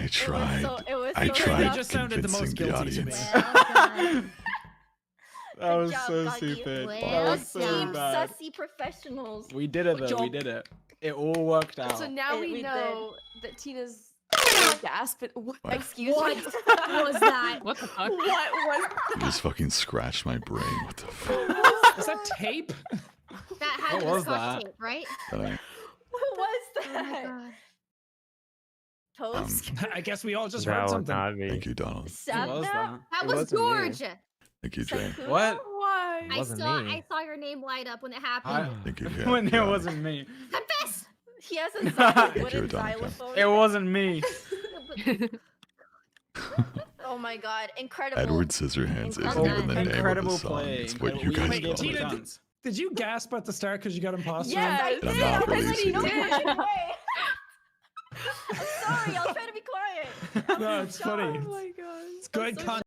I tried. I so tried just sounded the most convincing the guilty to me. audience. That Good was job, so Gagi. stupid. Well That was so done. bad. Sussy professionals. We did it though. We job. did it. It all worked out. So now We we did. know that Tina's gasp. What? Excuse What me. was that? What the fuck? What was You just fucking scratched my brain. What the fuck? Is that tape? That had What to be was Scotch that? tape, right? That I- What was Oh my that? god. Toast? I guess we all just That heard was something. not me. Thank you, Donald. What was Sapna? that? That It was wasn't me. George. Thank you, Jay. Sakura? What? Why? I wasn't saw me. I saw your name light up when it happened. Thank you, yeah, When it yeah. wasn't me. Confess. He has a Thank you, wooden Donovan. xylophone. It wasn't me. Oh my god, incredible. Edward Scissorhands isn't Incredible. even the name of the Incredible song. play. It's what you We guys Wait, gave call it a Tina, it. chance. Did you gasp at the start because you got imposter? Yes, I I'm did. not I was releasing like, it. no pushing away. I'm sorry, I was trying to be quiet. No, it's funny. Oh my god. It's good so content.